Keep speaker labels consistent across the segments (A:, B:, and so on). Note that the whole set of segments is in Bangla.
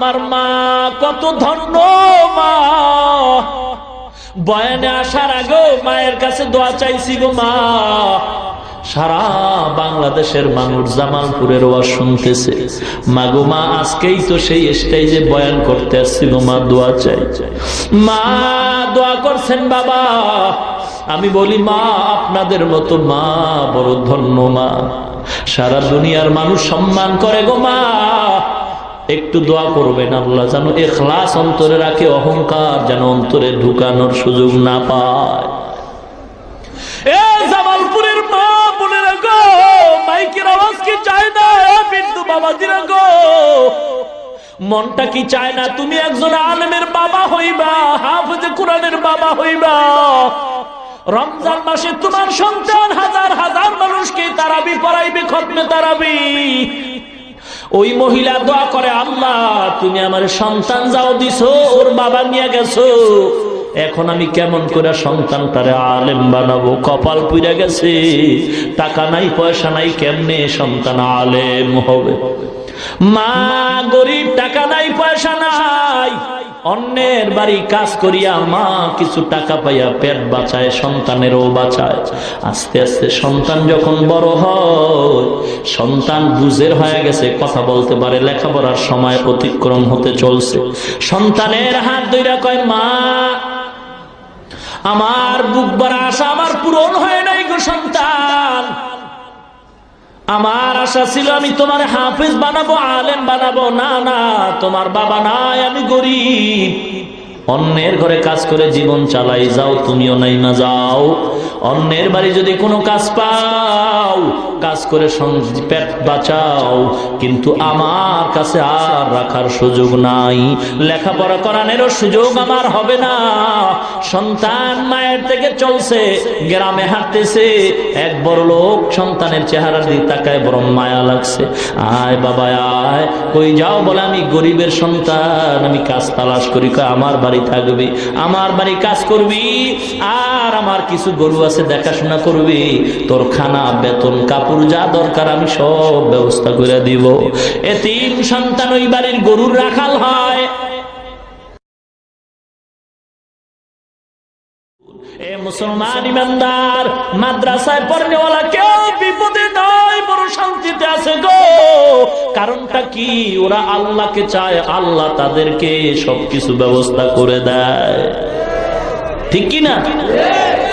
A: আমার মা কত ধন্য মা, বয়ানে আসার আগেও মায়ের কাছে দোয়া চাইছি গো মা। সারা বাংলাদেশের মানুষ জামালপুরের ওয়াজ শুনতেছে, মা গো মা আজকেই তো সেই স্টেজে বয়ান করতে আসছি গো মা, দোয়া চাই। মা দোয়া করছেন বাবা। আমি বলি মা আপনাদের মতো মা বড় ধন্য মা, সারা দুনিয়ার মানুষ সম্মান করে গো মা। একটু দোয়া করবেন আল্লাহ যেন ইখলাস অন্তরে রাখে, অহংকার যেন অন্তরে ঢুকানোর সুযোগ না পায়। এ জামালপুরের মা বোনেরা গো, মাইকের আওয়াজ কি চায় না? বিন্দু বাবাজিরা গো, মনটা কি চায় না তুমি একজন আলেমের বাবা হইবা, হাফেজে কোরআনের বাবা হইবা? রমজান মাসে তোমার সন্তান হাজার হাজার মানুষকে তারাবি পড়াইবে, খতমে তারাবি। ওই মহিলা দোয়া করে, আল্লাহ তুমি আমার সন্তান যাও দিছো, ওর বাবা নিয়ে গেছো, এখন আমি কেমন করে সন্তানটারে আলেম বানাবো? কপাল পুড়ে গেছে, টাকা নাই পয়সা নাই, কেমনে সন্তান আলেম হবে? মা গরিব, টাকা নাই পয়সা নাই, অন্যের বাড়ি কাজ করিয়া মা কিছু টাকা পাইয়া পেট বাঁচায়, সন্তানেরও বাঁচায়। আস্তে আস্তে সন্তান যখন বড় হয়, সন্তান বুঝের হয়ে গেছে, কথা বলতে পারে, লেখাপড়ার সময় অতিক্রম হতে চলছে, সন্তানের হাত ধইরা কয়, মা আমার বুক ভরা আশা আমার পূরণ হয় নাই গো সন্তান, আমার আশা ছিল আমি তোমার হাফেজ বানাবো, আলেম বানাবো, না না তোমার বাবা নাই, আমি গরিব, অন্যের ঘরে কাজ করে জীবন চালাই, যাও তুমিও নাই না যাও, অন্যের বাড়ি যদি কোনো কাজ পাও কাজ করে পেট বাঁচাও, কিন্তু আমার কাছে আর রাখার সুযোগ নাই, লেখাপড়া করানোরও সুযোগ আমার হবে না। সন্তান মায়ের থেকে চলছে, গ্রামে হাঁটতেছে, এক বড় লোক সন্তানের চেহারা দিয়ে তাকায়, বড় মায়া লাগছে, আয় বাবা আয়, কই যাও? বলে আমি গরিবের সন্তান, আমি কাজ তালাশ করি। আমার বাড়ি থাকবি, আমার বাড়ি কাজ করবি, আর আমার কিছু গরু আছে দেখাশোনা করবি, তোর খানা বেতন কাপড় যা দরকার আমি সব ব্যবস্থা করে দিব। এতিম সন্তান ওই বাড়ির গরুর রাখাল হয়। এ মুসলমান ইমানদার, মাদ্রাসায় পড়নেওয়ালা কেউ বিপদে নয়, বড় শান্তিতে আছে গো। কারণটা কি? ওরা আল্লাহকে চায়, আল্লাহ তাদেরকে সবকিছু ব্যবস্থা করে দেয়, ঠিক কি না?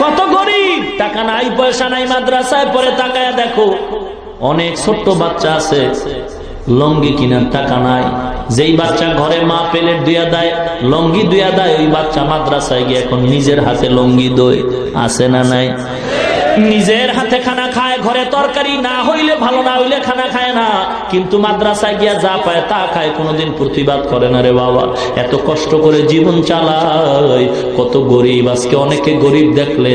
A: কত গরিব, টাকা নাই পয়সা নাই, মাদ্রাসায় পড়ে, তাকায় দেখো অনেক ছোট্ট বাচ্চা আছে লঙ্গি কিনার টাকা নাই, যেই বাচ্চা ঘরে মা পেলেট দুয়া দেয়, লঙ্গি দুয়া দেয়, ওই বাচ্চা মাদ্রাসায় গিয়ে এখন নিজের হাতে লঙ্গি দই, আছে না নাই? নিজের হাতে খানা খায়, ঘরে তরকারি না হইলে ভালো না হইলে খানা খায় না, কিন্তু মাদ্রাসায় গিয়া যা পায় তা খায়, কোনোদিন প্রতিবাদ করে না রে বাবা। এত কষ্ট করে জীবন চালায়, কত গরিব। আজকে অনেকে গরিব দেখলে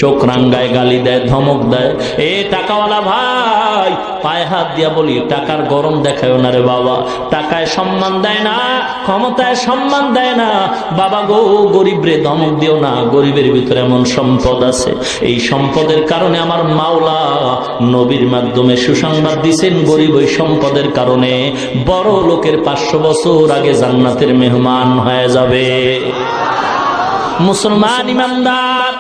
A: চোখ রাঙ্গায়, গালি দেয়, ধমক দেয়। এ টাকাওয়ালা ভাই, পায়ে হাত দিয়া বলি, টাকার গরম দেখায় না রে বাবা, টাকায় সম্মান দেয় না, ক্ষমতায় সম্মান দেয় না বাবা গো। গরিব রে ধমক দিও না, গরিবের ভিতরে এমন সম্পদ আছে, এই সম্পদের কারণে আমার মাওলা নবীর মাধ্যমে সুসংবাদ দিয়েছেন, গরিব ওই সম্পদের কারণে বড় লোকের 500 বছর আগে জান্নাতের মেহমান হয়ে যাবে। মুসলমান ইমানদার,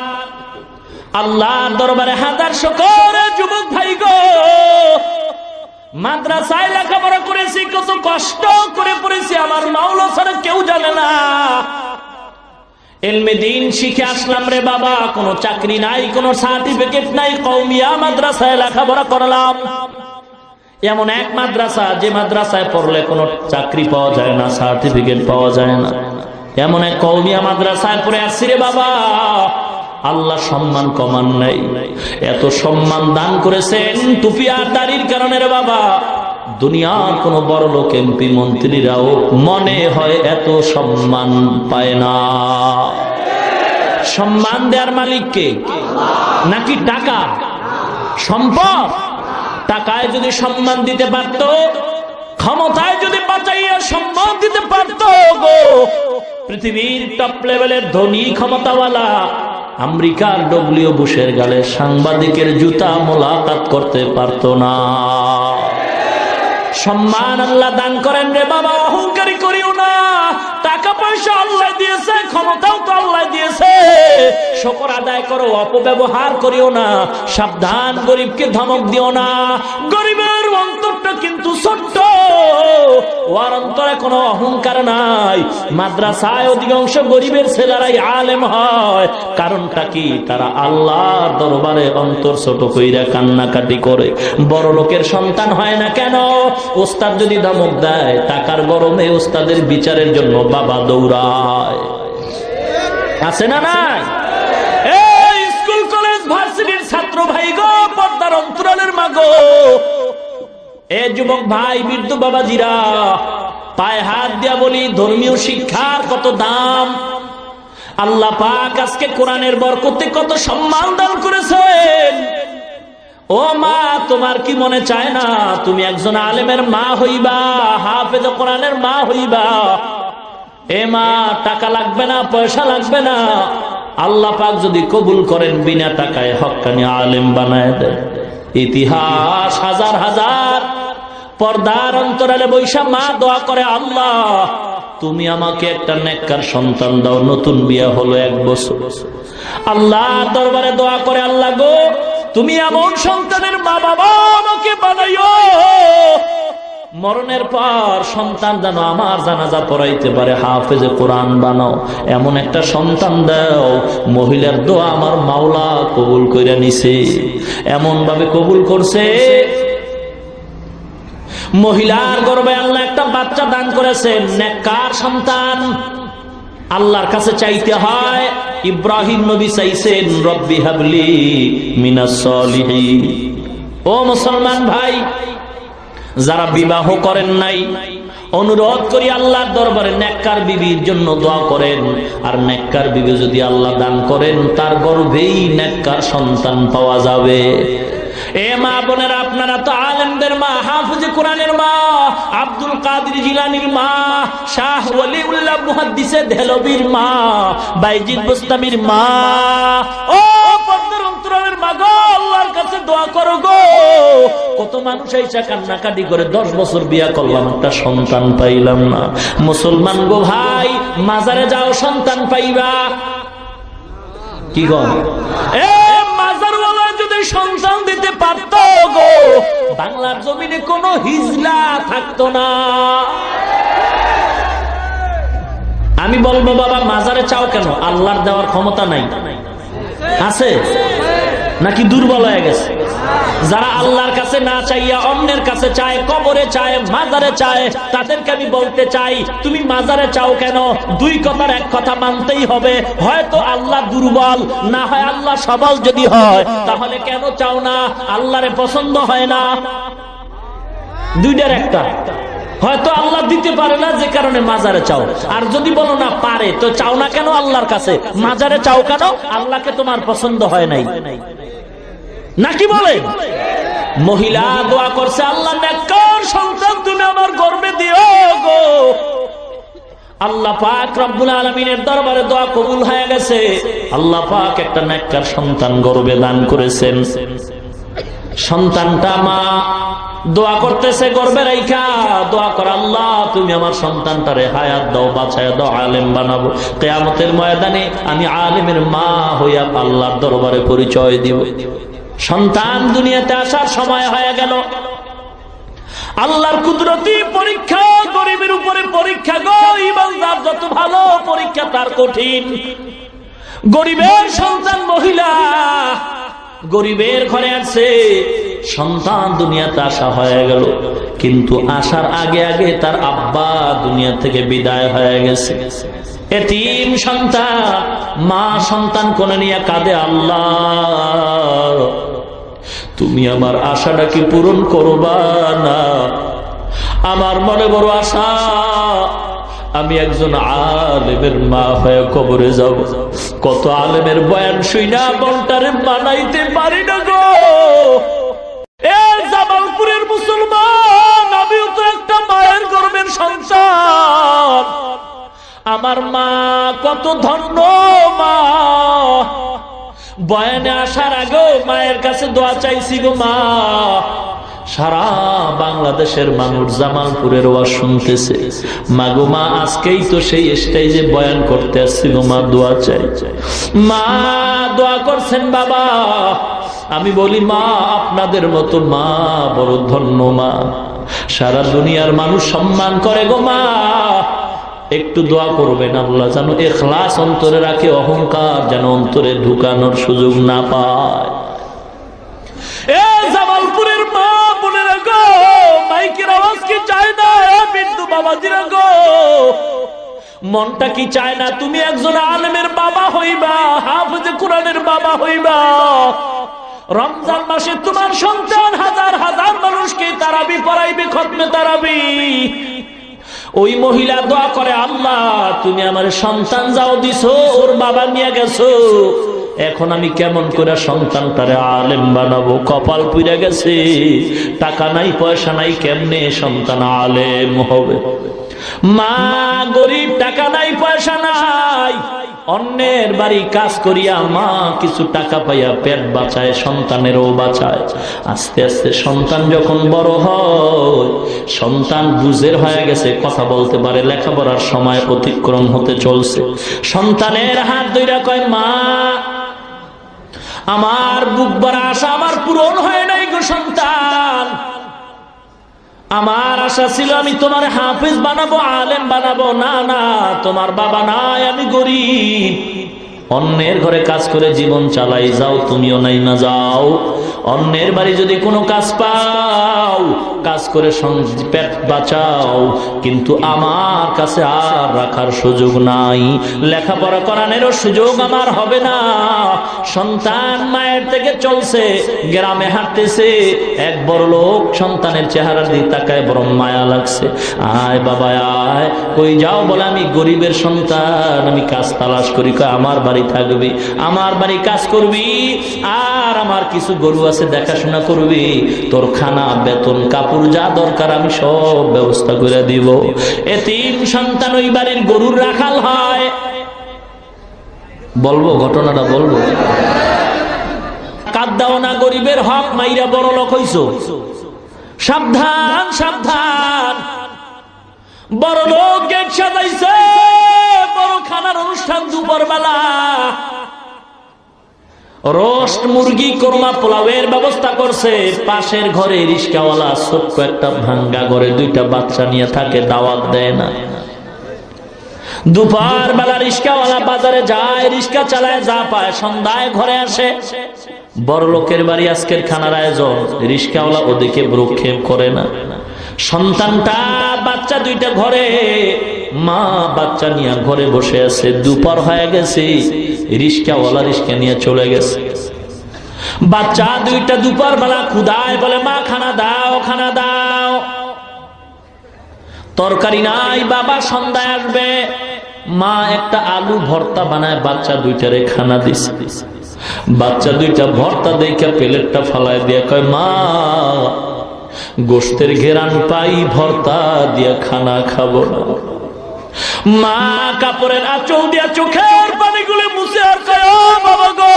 A: আল্লাহর দরবারে হাজার শুকর। যুবক ভাই গো, মাদ্রাসায় লেখাপড়া করেছি, কত কষ্ট করে পড়েছি, আমার মাওলা ছাড়া কেউ জানে না। ইলমে দ্বীন শিখে আসলাম রে বাবা, কোনো চাকরি নাই, কোনো সার্টিফিকেট নাই, কওমিয়া মাদ্রাসায় লেখাপড়া করলাম। এমন এক মাদ্রাসা, যে মাদ্রাসায় পড়লে কোনো চাকরি পাওয়া যায় না, সার্টিফিকেট পাওয়া যায় না, এমন এক কওমিয়া মাদ্রাসায় পড়ে আসছি রে বাবা। আল্লাহ সম্মান কমান নাই, এত সম্মান দান করেছেন টুপি আর দাড়ির কারণে রে বাবা। দুনিয়ার কোন বড় লোক, এমপি, মন্ত্রীরাও মনে হয় এত সম্মান পায় না। সম্মান দেওয়ার মালিক কে? নাকি টাকা, সম্পদ? টাকায় যদি সম্মান দিতে পারতো, ক্ষমতায় যদি বাঁচাইয়া সম্মান দিতে পারতো গো, পৃথিবীর টপ লেভেলের ধনী ক্ষমতাওয়ালা আমেরিকার ডব্লিউ বুশের গালে সাংবাদিকের জুতা মোলাকাত করতে পারতো না। সম্মান আল্লাহ দান করেন রে বাবা, অহংকারী করিও না। টাকা পয়সা আল্লাহ দিয়েছে, ক্ষমতাও তো আল্লাহ দিয়েছে, শুকর আদায় করো, অপব্যবহার করিও না। সাবধান, গরিবকে ধমক দিও না। গরিবের অন্তরটা কিন্তু ছোট্ট, ওর অন্তরে কোনো অহংকার নাই। মাদ্রাসায় অধিকাংশ গরিবের ছেলেরাই আলেম হয়, কারণটা কি? তারা আল্লাহর দরবারে অন্তর ছোট কইরা কান্নাকাটি করে। বড় লোকের সন্তান হয় না কেন? ওস্তাদ যদি ধমক দেয়, টাকার গরমে ওস্তাদের বিচারের জন্য বাবা দৌড়ায়। আছে না নাই? এই স্কুল কলেজ ভার্সিটির ছাত্র ভাই গো, পর্দার অন্তরালের মা গো, এ যুবক ভাই, বৃদ্ধ বাবাজিরা, পায়ে হাত দিয়া বলি, ধর্মীয় শিক্ষার কত দাম। আল্লাহ পাক আজকে কোরআনের বরকতে কত সম্মান দান করেছেন। ও মা, তোমার কি মনে চায় না তুমি একজন আলেমের মা হইবা, হাফেজ কোরআনের মা হইবা? এ মা, টাকা লাগবে না, পয়সা লাগবে না, আল্লাহ পাক যদি কবুল করেন, বিনা টাকায় হক্কানি আলেম বানায় দেয়। ইতিহাস হাজার হাজার পর্দার অন্তরালে বৈশা মা দোয়া করে, আল্লাহ তুমি আমাকে একটা নেককার সন্তান দাও। নতুন বিয়া হলো 1 বছর, আল্লাহ দরবারে দোয়া করে, আল্লাহ গো তুমি এমন সন্তানের মা বাবা আমাকে বানাইও, মরণের পর সন্তান যেন আমার জানাজা পড়াইতে পারে, হাফেজে কোরআন বানাও, এমন একটা সন্তান দাও। মহিলার দোয়া আমার মাওলা কবুল কইরা নিছে, এমন ভাবে কবুল করছে, মহিলার গর্ভে আল্লাহ একটা বাচ্চা দান করেছেন, নেককার সন্তান। আল্লাহর কাছে চাইতে হয়। ইব্রাহিম নবী চাইছেন, রব্বি হাবলি মিনাস সলিহিন। ও মুসলমান ভাই, যারা বিবাহ করেন নাই, অনুরোধ করি আল্লাহর দরবারে নেককার বিবির জন্য দোয়া করেন। আর নেককার বিবি যদি আল্লাহ দান করেন, তার গর্ভেই নেককার সন্তান পাওয়া যাবে। এ মা বোনেরা, আপনারা তো আলেমদের মা, হাফেজ কোরআনের মা, আব্দুল কাদের জিলানীর মা, শাহ ওয়ালিউল্লাহ মুহাদ্দিসে দেহলভির মা, বাইজিদ বুস্তামির মা। ও পর্দার অন্তরালের মা গো, আল্লাহর কাছে দোয়া করো গো। কত মানুষ এসে কান্নাকাটি করে, 10 বছর বিয়া করলাম, একটা সন্তান পাইলাম না। মুসলমান গো ভাই, মাজারে যাও, সন্তান পাইবা। কি গো, এ মাজারওয়ালা যদি সন্তান দিতে পারত গো, বাংলার জমিনে কোনো হিজলা থাকতো না। আমি বলবো, বাবা মাজারে চাও কেন? আল্লাহর দেওয়ার ক্ষমতা নাই? আছে নাকি দুর্বল হয়ে গেছে? যারা আল্লাহর কাছে না চাইয়া অন্যের কাছে চায়, কবরে চায়, মাজারে চায়, তাদেরকে আমি বলতে চাই, তুমি মাজারে চাও কেন? 2 কথার 1 কথা মানতেই হবে, হয়তো আল্লাহ দুর্বল, না হয় আল্লাহ সবল। যদি হয় তাহলে কেন চাও না? আল্লাহরে পছন্দ হয় না? 2টার একটা, হয়তো আল্লাহ দিতে পারে না, যে কারণে মাজারে চাও। আর যদি বলো না পারে, তো চাও না কেন আল্লাহর কাছে? মাজারে চাও কেন? আল্লাহকে তোমার পছন্দ হয় নাই নাকি বলে? মহিলা দোয়া করছে, আল্লাহ নেককার সন্তান তুমি আমার গর্ভে দিও গো। আল্লাহ পাক রব্বুল আলামিনের দরবারে দোয়া কবুল হয়ে গেছে। আল্লাহ পাক একটা নেককার সন্তান গর্ভে দান করেছেন। সন্তানটা মা দোয়া করতেছে, গর্ভে রাইখা দোয়া কর, আল্লাহ তুমি আমার সন্তানটারে হায়াত দাও, বাঁচায় দাও, আলেম বানাবো। কিয়ামতের ময়দানে আমি আলেমের মা হইয়া আল্লাহর দরবারে পরিচয় দিব। সন্তান দুনিয়াতে আসার সময় হয়ে গেল। আল্লাহর কুদরতি পরীক্ষা, গরিবের উপরে পরীক্ষা গো। ইমানদার যত ভালো, পরীক্ষা তার কঠিন। গরিবের সন্তান মহিলা, গরিবের ঘরে আছে, সন্তান দুনিয়াতে আসা হয়ে গেল, কিন্তু আসার আগে আগে তার আব্বা দুনিয়া থেকে বিদায় হয়ে গেছে। এতিম সন্তান, মা সন্তান কোলে নিয়ে কাঁদে, আল্লাহ তুমি আমার আশাটা কি পূরণ করবা না? আমার মনে বড় আশা, আমি একজন আলেমের মা হয়ে কবরে যাব। কত আলেমের বয়ান শুইনা মনটারে মানাইতে পারি না গো। এ জামালপুরের মুসলমান, আমিও তো একটা মায়ের গর্ভের সন্তান। আমার মা কত ধন্য মা। বয়ানে আসার আগে মায়ের কাছে দোয়া চাইছি গো, মা সারা বাংলাদেশের মানুষ জামালপুরের ওয়াজ শুনতেছে। মাগো মা, আজকেই তো সেই স্টেজে বয়ান করতে আসছি গো মা, দোয়া চাই। মা দোয়া করছেন বাবা। আমি বলি মা, আপনাদের মতো মা বড় ধন্য মা, সারা দুনিয়ার মানুষ সম্মান করে গো মা। একটু দোয়া করবেন আল্লাহ যেন ইখলাস অন্তরে রাখে, অহংকার যেন অন্তরে ঢুকানোর সুযোগ না পায়। এ জামালপুরের মা বোনেরা গো, মাইকের আওয়াজ কি চায় না? বিন্দু বাবাজিরা গো, মনটা কি চায় না তুমি একজন আলেমের বাবা হইবা, হাফেজে কোরআনের বাবা হইবা? রমজান মাসে তোমার সন্তান হাজার হাজার মানুষকে তারাবি পড়াইবে, খতমে তারাবি। ওই মহিলা দোয়া করে, আল্লাহ তুমি আমার সন্তান যাও দিছো, ওর বাবা নিয়ে গেছো, এখন আমি কেমন করে সন্তানটারে আলেম বানাবো? কপাল পুড়ে গেছে, টাকা নাই পয়সা নাই, কেমনে সন্তান আলেম হবে? মা গরিব, টাকা নাই পয়সা নাই, অন্যের বাড়ি কাজ করিয়া মা কিছু টাকা পাইয়া পেট বাঁচায়, সন্তানেরও বাঁচায়। আস্তে আস্তে সন্তান যখন বড় হয়, সন্তান বুঝের হয়ে গেছে, কথা বলতে পারে, লেখাপড়ার সময় অতিক্রম হতে চলছে, সন্তানের হাত ধইরা কয়, মা আমার বুক ভরা আশা আমার পূরণ হয় নাই গো সন্তান, আমার আশা ছিল আমি তোমার হাফেজ বানাবো, আলেম বানাবো, না না তোমার বাবা নাই, আমি গরিব, অন্যের ঘরে কাজ করে জীবন চালাই, যাও তুমিও নাই না যাও, অন্যের বাড়ি যদি কোনো কাজ পাও কাজ করে পেট বাঁচাও, কিন্তু আমার কাছে আর রাখার সুযোগ নাই, লেখাপড়া করানোরও সুযোগ আমার হবে না। সন্তান মায়ের থেকে চলছে, গ্রামে হাঁটতেছে, এক বড় লোক সন্তানের চেহারা দিয়ে তাকায়, বড় মায়া লাগছে, আয় বাবা আয়, কই যাও? বলে আমি গরিবের সন্তান, আমি কাজ তালাশ করি। আমার বাড়ি থাকবি, আমার বাড়ি কাজ করবি, আর আমার কিছু গরু আছে দেখাশোনা করবি, তোর খানা বেতন কাপড় যা দরকার আমি সব ব্যবস্থা করে দিব। এতিম সন্তান ওই বাড়ির গরুর রাখাল হয়। বলবো ঘটনাটা বলবো? কাঁদাও না, গরিবের হক মাইরা বড় লোক হইছো, সাবধান সাবধান। বড় লোক গেট সাজাইছে, বড় খানার অনুষ্ঠান দুপুর বেলা, রোস্ট মুরগি, কোরমা, পোলাওয়ের ব্যবস্থা করছে। পাশের ঘরে রিস্কাওয়ালা ছোট্ট একটা ভাঙ্গা ঘরে দুইটা বাচ্চা নিয়ে থাকে, দাওয়াত দেয় না। দুপুর বেলা রিস্কাওয়ালা বাজারে যায়, রিস্কা চালায়, যা পায় সন্ধ্যায় ঘরে আসে। বড় লোকের বাড়ি আজকের খানার আয়োজন, রিস্কাওয়ালা ওদিকে ভ্রুক্ষেপ করে না। সন্তানটা বাচ্চা দুইটা ঘরে, মা বাচ্চা নিয়ে ঘরে বসে আছে, দুপুর হয়ে গেছে, রিস্কাওয়ালা রিস্কা নিয়ে চলে গেছে। বাচ্চা দুইটা দুপুর বেলা ক্ষুধায় বলে, মা খানা দাও, খানা দাও। তরকারি নাই, বাবা সন্ধ্যায় আসবে। মা একটা আলু ভর্তা বানায় বাচ্চা দুইটারে খানা দিছে। বাচ্চা দুইটা ভর্তা দেখে প্লেটটা ফালায় দিয়ে কয়, মা গোশতের ঘেরান পাই, ভর্তা দিয়া খানা খাবো না। মা কাপড়ের আঁচল দিয়া চোখের পানিগুলো মুছে আর কয়, ও বাবা গো,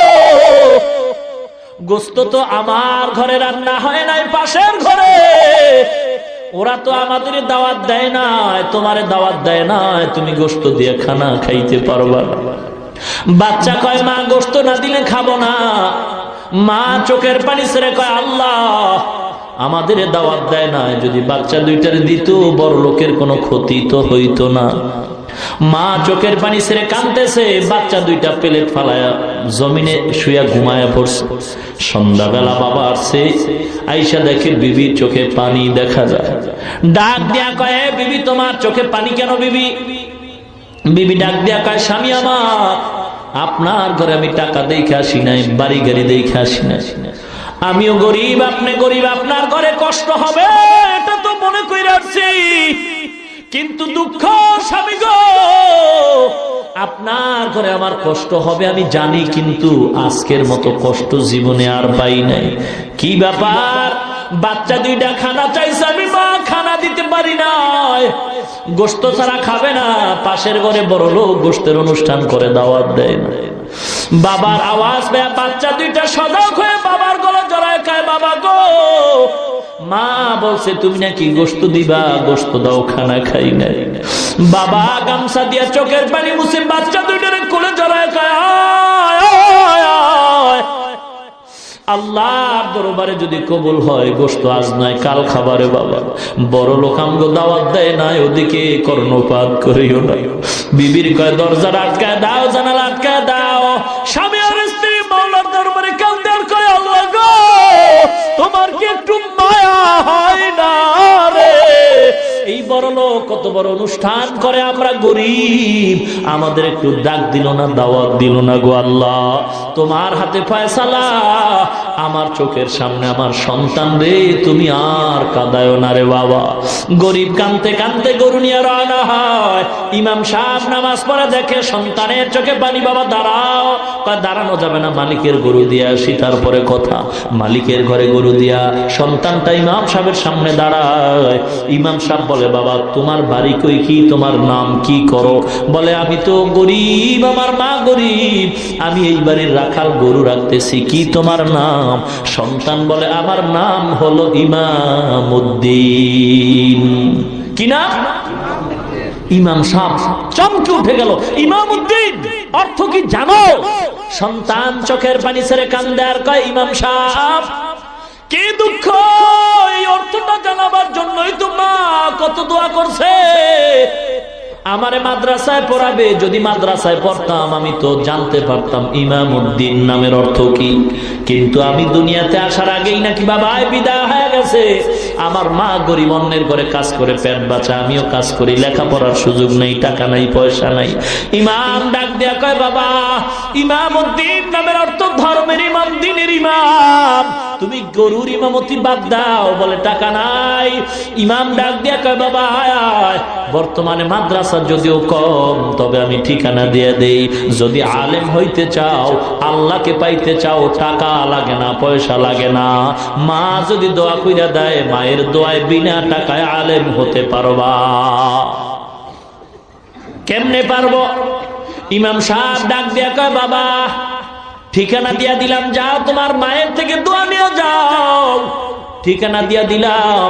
A: গোশত তো আমার ঘরে রান্না হয় নাই, পাশের ঘরে, ওরা তো আমাদের দাওয়াত দেয় না, তোমারে দাওয়াত দেয় না, তুমি গোশত দিয়ে খানা খাইতে পারবা না। বাচ্চা কয়, মা গোশত না দিলে খাবো না। মা চোখের পানি ছেড়ে কয়, আল্লাহ আমাদের দাওয়াত দেয় না, যদি বাচ্চা দুইটার দিত বড় লোকের কোনো ক্ষতি তো হইতো না। মা চোখের পানি ছেড়ে কাঁদতেছে, বাচ্চা দুইটা প্লেট ফালায়া জমিনে শুয়া ঘুমায়া পড়ছে। সন্ধ্যাবেলা বাবা আসছে, আইসা দেখে বিবির চোখে পানি দেখা যায়। ডাক দিয়া কয়, বিবি তোমার চোখে পানি কেন? বিবি বিবি ডাক দিয়া কয়, স্বামী আমার, আপনার ঘরে আমি টাকা দেখে আসি নাই, বাড়ি গাড়ি দেখে আসি নাই, আমিও গরিব, আপনি গরিব, আপনার ঘরে কষ্ট হবে এটা তো মনে করে আসছি, কিন্তু দুঃখ স্বামী গো, আপনার ঘরে আমার কষ্ট হবে আমি জানি, কিন্তু আজকের মতো কষ্ট জীবনে আর পাই নাই। কি ব্যাপার? বাচ্চা দুইটা খানা চাইছে, আমি মা খানা দিতে পারি না, গোশত ছাড়া খাবে না। পাশের ঘরে বড় লোক গোশতের অনুষ্ঠান করে, দাওয়াত দেয় না। বাবার আওয়াজ পেয়ে বাচ্চা দুইটা সজাগ হয়ে বাবার গলা জড়ায় কয়, বাবা গো, মা বলছে তুমি নাকি গোশত দিবা, গোশত দাও, খানা খাই নাই। বাবা গামছা দিয়া চোখের পানি মুছে বাচ্চা দুইটারে কোলে জড়ায় কয় আল্লাহর দরবারে যদি কবুল হয় গোশত আজ নয় কাল খাবারে বাবা। বড় লোক আমগো দাওয়াত দেয় না, ওদিকে কর্ণপাত করিও না। বিবির কয় দরজা আটকায় দাও, জানালা আটকায় দাও। স্বামী আর স্ত্রী মাওলার দরবারে কাঁদে আর কয় আল্লাহ গো তোমার কি একটু মায়া হয় না রে? এই বড় লোক কত বড় অনুষ্ঠান করে, আমরা গরিব, আমাদের একটু ডাক দিল না, দাওয়াত দিল না গো আল্লাহ। তোমার হাতে ফয়সালা, আমার চোখের সামনে আমার সন্তান রে তুমি আর কাঁদায় না রে বাবা। গরিব কাঁদতে কাঁদতে গরু নিয়ে রওনা হয়। ইমাম সাহেব নামাজ পড়ে দেখে সন্তানের চোখে পানি। বাবা দাঁড়াও। দাঁড়ানো যাবে না, মালিকের গরু দিয়ে আসি তারপরে কথা। মালিকের ঘরে গরু দিয়া সন্তানটা ইমাম সাহেবের সামনে দাঁড়ায়। ইমাম সাহেব বলে বাবা তোমার বাড়ি কই, কি তোমার নাম কি করো? বলে আমি তো গরিব, আমার মা গরিব, আমি এই বাড়ির রাখাল, গরু রাখতেছি। কি তোমার নাম? সন্তান বলে আমার নাম হলো ইমামউদ্দিন। কি নাম? ইমাম সাহেব চমকে উঠে গেল। ইমামউদ্দিন অর্থ কি জানো? সন্তান চোখের পানি ছেড়ে কান্দে আর কয় ইমাম সাহেব কি দুঃখ, এই অর্থটা জানাবার জন্যই তো মা কত দোয়া করছে। আমারে মাদ্রাসায় পড়াবে, যদি মাদ্রাসায় পড়তাম আমি তো জানতে পারতাম ইমামউদ্দিন নামের অর্থ কি। কিন্তু আমি দুনিয়াতে আসার আগেই নাকি বাবা বিদায় হয়ে গেছে। আমার মা গরিব, অন্যের ঘরে কাজ করে পেট বাঁচা, আমিও কাজ করি, লেখাপড়ার সুযোগ নেই, টাকা নাই, পয়সা নাই। ইমাম ডাক দেয়া কয় বাবা ইমামউদ্দিন নামের অর্থ ধর্মের ইমাম, দ্বীনের ইমাম, তুমি গরুর ইমামতি বাদ দাও। বলে টাকা নাই। ইমাম ডাক দেয়া কয় বাবা আয়, বর্তমানে মাদ্রাসা যদিও কম, তবে আমি ঠিকানা দিয়ে দেই। যদি আলেম হইতে চাও, আল্লাহকে পাইতে চাও, টাকা লাগে না, পয়সা লাগে না। মা যদি দোয়া কইরা দেয়, মায়ের দোয়ায় বিনা টাকায় আলেম হতে পারবা। কেমনে পারবো? ইমাম সাহেব ডাক দিয়া কয় বাবা ঠিকানা দিয়া দিলাম, যাও তোমার মায়ের থেকে দোয়া নিয়ে যাও। ঠিকানা দিয়া দিলাম,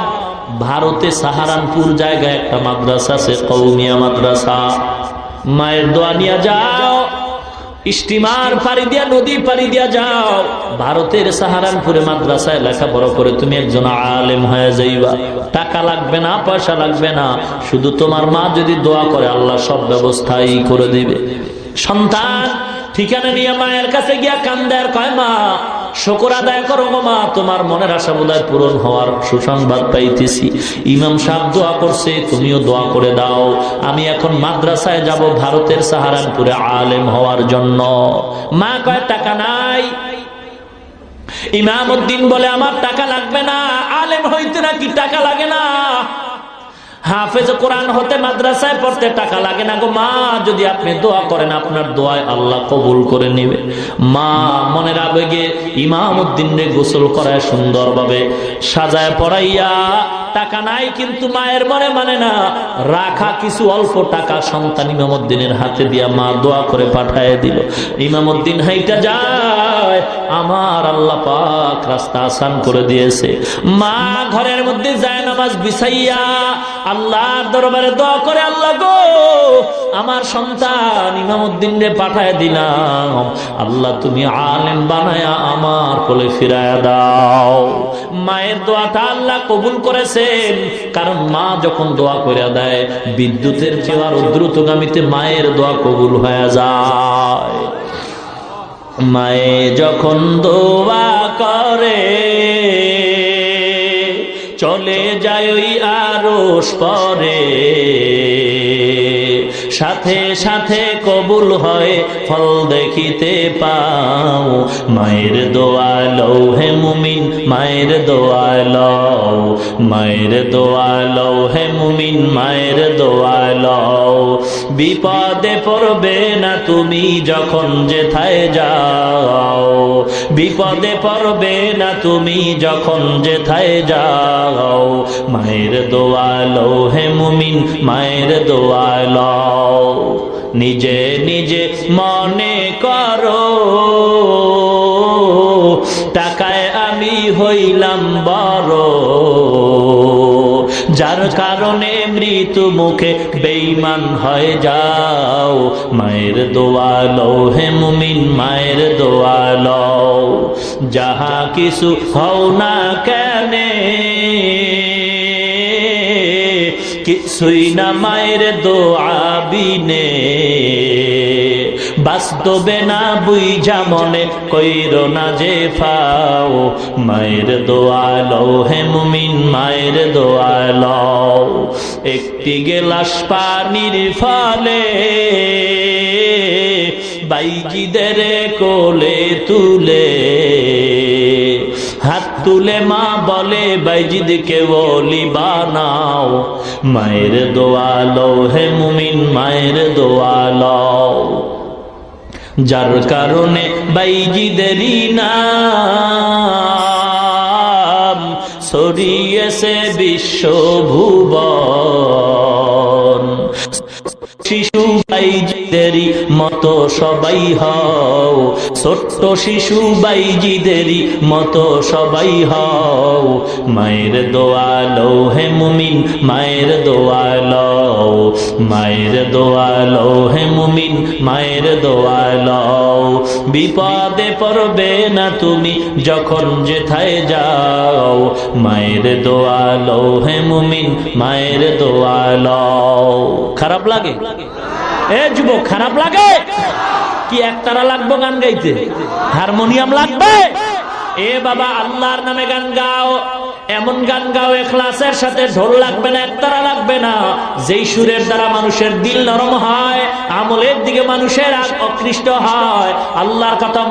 A: ভারতে সাহারানপুর জায়গায় একটা মাদ্রাসা আছে, কওমিয়া মাদ্রাসা। মায়ের দোয়া নিয়ে যাও, স্টিমার পাড়ি দিয়া, নদী পাড়ি দিয়া যাও, ভারতের সাহারানপুরে মাদ্রাসায় লেখাপড়া করে তুমি একজন আলেম হয়ে যাইবা। টাকা লাগবে না, পয়সা লাগবে না, শুধু তোমার মা যদি দোয়া করে আল্লাহ সব ব্যবস্থাই করে দিবে। সন্তান ঠিকানা নিয়ে মায়ের কাছে গিয়া কান্দে আর কয় মা শুকর আদায় করো গো মা, তোমার মনের আশা বোধহয় পূরণ হওয়ার সুসংবাদ পাইতেছি। ইমাম সাহেব দোয়া করছে, তুমিও দোয়া করে দাও। আমি এখন মাদ্রাসায় যাব ভারতের সাহারানপুরে আলেম হওয়ার জন্য। মা কয় টাকা নাই। ইমামউদ্দিন বলে আমার টাকা লাগবে না, আলেম হইতে নাকি টাকা লাগে না? হাফেজ কোরআন হতে মাদ্রাসায় পড়তে টাকা লাগে না গো মা, যদি আপনি দোয়া করেন আপনার দোয়ায় আল্লাহ কবুল করে নেবে। মা মনের আবেগে ইমামউদ্দিন রে গোসল করায় সুন্দরভাবে সাজায় পড়াইয়া, টাকা নাই কিন্তু মায়ের মনে মানে না, রাখা কিছু অল্প টাকা সন্তান ইমামউদ্দিনের হাতে দিয়া মা দোয়া করে পাঠায় দিল। ইমামউদ্দিন হাইটা যায়, আমার আল্লাহ পাক রাস্তা আসান করে দিয়েছে। মা ঘরের মধ্যে যায় নামাজ বিছাইয়া আল্লাহর দরবারে দোয়া করে, আল্লাহ গো আমার সন্তান ইমামউদ্দিন রে পাঠায় দিলাম, আল্লাহ তুমি আলেম বানায়া আমার কোলে ফিরায়া দাও। মায়ের দোয়াটা আল্লাহ কবুল করেছেন, কারণ মা যখন দোয়া করে দেয় বিদ্যুতের চেয়ে আরো দ্রুতগামীতে মায়ের দোয়া কবুল হয়ে যায়। মায়ে যখন দোয়া করে চলে যায় ওই আরশ পরে, সাথে সাথে কবুল হয় ফল দেখিতে পাও। মায়ের দোয়া লও হে মুমিন, মায়ের দোয়া লও, মায়ের দোয়া লও হে মুমিন, মায়ের দোয়া লও। বিপদে পড়বে না তুমি যখন যেথায় যাও, বিপদে পড়বে না তুমি যখন যেথায় যাও। মায়ের দোয়া লও হে মুমিন, মায়ের দোয়া লও। নিজে নিজে মনে করো টাকায় আমি হইলাম বড়, যার কারণে মৃত্যু মুখে বেঈমান হয়ে যাও। মায়ের দোয়া লও হে মুমিন, মায়ের দোয়া লও। যাহা কিছু হও না কেনে, কিছুই না মায়ের দোয়া বিনে। বাস্তবে না বুঝা মনে কইরো না যে ফাও। মায়ের দোয়া লও হে মুমিন, মায়ের দোয়া লও। একটি গেলাস পানির ফলে বাইজিদের কোলে তুলে, হাত তুলে মা বলে বাইজিদকে ওলি বানাও। মায়ের দোয়া লও হে মুমিন, মায়ের দোয়া লও। যার কারণে বাইজিদেরই নাম ছড়িয়েছে বিশ্বভুবন। শিশু বাইজিদেরই মতো সবাই হও, ছোট্ট শিশু বাইজিদেরই মতো সবাই হও। মায়ের দোয়া লও হে মুমিন, মায়ের দোয়া লও। মায়ের দোয়া লও হে মুমিন, মায়ের দোয়া লও। বিপদে পড়বে না তুমি যখন যেথায় যাও। মায়ের দোয়া লও হে মুমিন, মায়ের দোয়া লও। খারাপ লাগে? এ যুবক, খারাপ লাগে কি? একতারা লাগবো গান গাইতে? হারমোনিয়াম লাগবে? এ বাবা, আল্লাহর নামে গান গাও, এমন গান গাও ইখলাসের সাথে। ঢোল লাগবে না, একতারা লাগবে না। যেই সুরের দ্বারা মানুষের দিল নরম হয়, আমলের দিকে মানুষের আকৃষ্ট হয়, আল্লাহর কথা